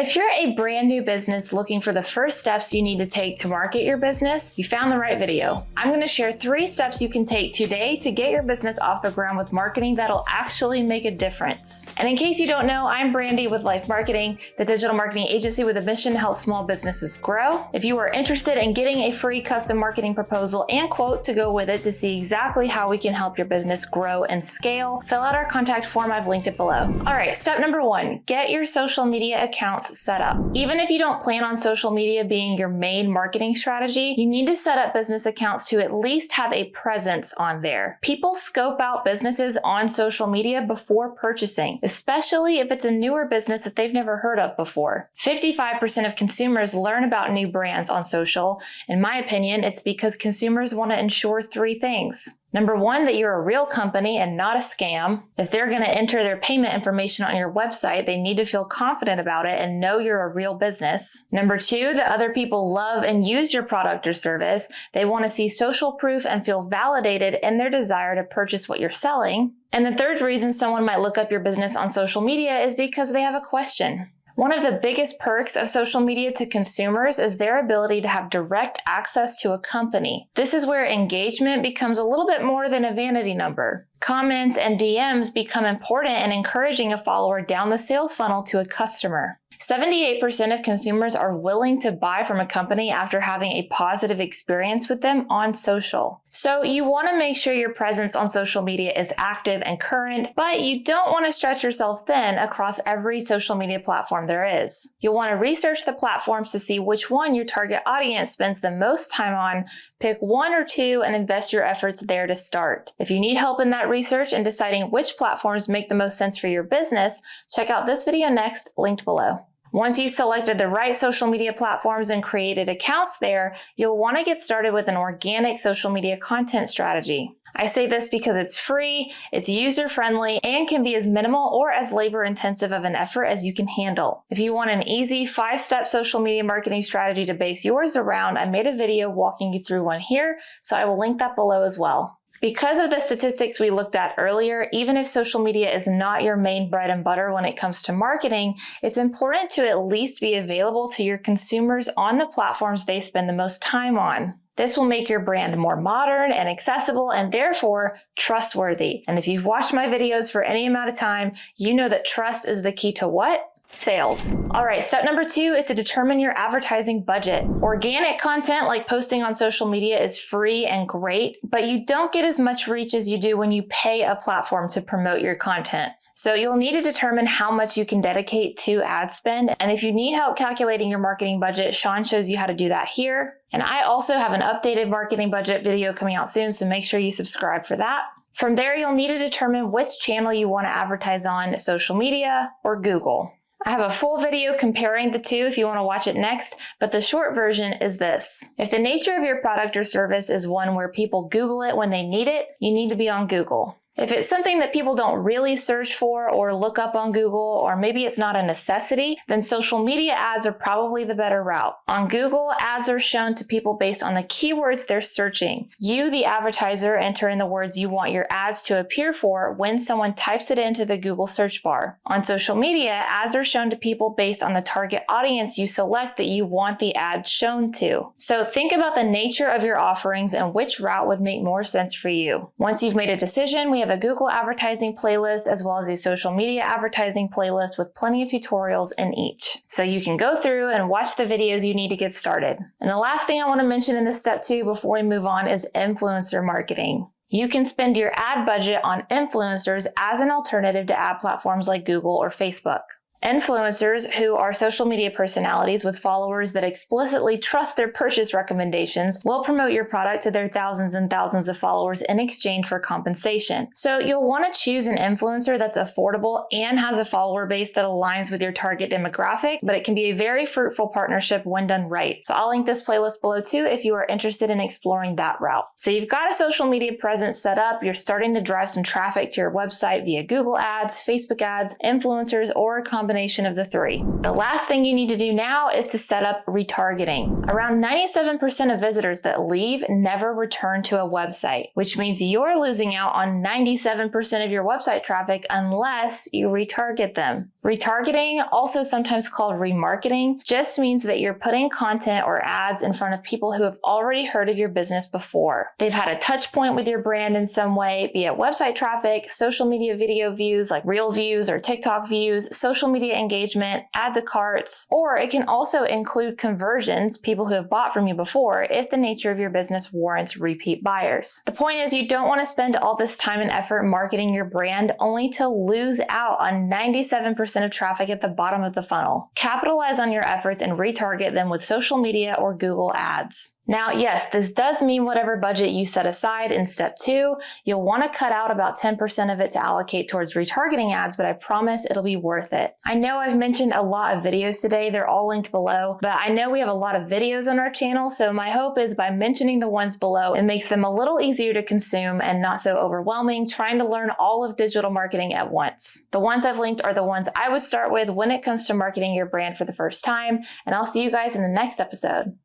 If you're a brand new business looking for the first steps you need to take to market your business, you found the right video. I'm going to share 3 steps you can take today to get your business off the ground with marketing that'll actually make a difference. And in case you don't know, I'm Brandy with LYFE Marketing, the digital marketing agency with a mission to help small businesses grow. If you are interested in getting a free custom marketing proposal and quote to go with it to see exactly how we can help your business grow and scale, fill out our contact form. I've linked it below. All right, step number 1, get your social media accounts set up. Even if you don't plan on social media being your main marketing strategy, you need to set up business accounts to at least have a presence on there. People scope out businesses on social media before purchasing, especially if it's a newer business that they've never heard of before. 55% of consumers learn about new brands on social. In my opinion, it's because consumers want to ensure 3 things. Number 1, that you're a real company and not a scam. If they're going to enter their payment information on your website, they need to feel confident about it and know you're a real business. Number 2, that other people love and use your product or service. They want to see social proof and feel validated in their desire to purchase what you're selling. And the 3rd reason someone might look up your business on social media is because they have a question. One of the biggest perks of social media to consumers is their ability to have direct access to a company. This is where engagement becomes a little bit more than a vanity number. Comments and DMs become important in encouraging a follower down the sales funnel to a customer. 78% of consumers are willing to buy from a company after having a positive experience with them on social. So you want to make sure your presence on social media is active and current, but you don't want to stretch yourself thin across every social media platform there is. You'll want to research the platforms to see which one your target audience spends the most time on, pick 1 or 2, and invest your efforts there to start. If you need help in that research and deciding which platforms make the most sense for your business, check out this video next, linked below. Once you've selected the right social media platforms and created accounts there, you'll want to get started with an organic social media content strategy. I say this because it's free, it's user-friendly, and can be as minimal or as labor-intensive of an effort as you can handle. If you want an easy 5-step social media marketing strategy to base yours around, I made a video walking you through one here, so I will link that below as well. Because of the statistics we looked at earlier, even if social media is not your main bread and butter when it comes to marketing, it's important to at least be available to your consumers on the platforms they spend the most time on. This will make your brand more modern and accessible and therefore trustworthy. And if you've watched my videos for any amount of time, you know that trust is the key to what? Sales. All right, step number 2 is to determine your advertising budget. Organic content like posting on social media is free and great, but you don't get as much reach as you do when you pay a platform to promote your content. So you'll need to determine how much you can dedicate to ad spend. And if you need help calculating your marketing budget, Sean shows you how to do that here. And I also have an updated marketing budget video coming out soon, so make sure you subscribe for that. From there, you'll need to determine which channel you want to advertise on, social media or Google. I have a full video comparing the 2 if you want to watch it next, but the short version is this. If the nature of your product or service is one where people Google it when they need it, you need to be on Google. If it's something that people don't really search for or look up on Google, or maybe it's not a necessity, then social media ads are probably the better route. On Google, ads are shown to people based on the keywords they're searching. You, the advertiser, enter in the words you want your ads to appear for when someone types it into the Google search bar. On social media, ads are shown to people based on the target audience you select that you want the ad shown to. So think about the nature of your offerings and which route would make more sense for you. Once you've made a decision, we have a Google advertising playlist as well as a social media advertising playlist with plenty of tutorials in each. So you can go through and watch the videos you need to get started. And the last thing I want to mention in this step 2 before we move on is influencer marketing. You can spend your ad budget on influencers as an alternative to ad platforms like Google or Facebook. Influencers, who are social media personalities with followers that explicitly trust their purchase recommendations, will promote your product to their thousands and thousands of followers in exchange for compensation. So you'll want to choose an influencer that's affordable and has a follower base that aligns with your target demographic, but it can be a very fruitful partnership when done right. So I'll link this playlist below too if you are interested in exploring that route. So you've got a social media presence set up, you're starting to drive some traffic to your website via Google ads, Facebook ads, influencers, or a combination combination of the three. The last thing you need to do now is to set up retargeting. Around 97% of visitors that leave never return to a website, which means you're losing out on 97% of your website traffic unless you retarget them. Retargeting, also sometimes called remarketing, just means that you're putting content or ads in front of people who have already heard of your business before. They've had a touch point with your brand in some way, be it website traffic, social media video views like Reel views or TikTok views, social media engagement, add to carts, or it can also include conversions, people who have bought from you before, if the nature of your business warrants repeat buyers. The point is, you don't want to spend all this time and effort marketing your brand only to lose out on 97% of traffic at the bottom of the funnel. Capitalize on your efforts and retarget them with social media or Google ads. Now, yes, this does mean whatever budget you set aside in step 2, you'll want to cut out about 10% of it to allocate towards retargeting ads, but I promise it'll be worth it. I know I've mentioned a lot of videos today, they're all linked below, but I know we have a lot of videos on our channel, so my hope is by mentioning the ones below, it makes them a little easier to consume and not so overwhelming trying to learn all of digital marketing at once. The ones I've linked are the ones I would start with when it comes to marketing your brand for the first time, and I'll see you guys in the next episode.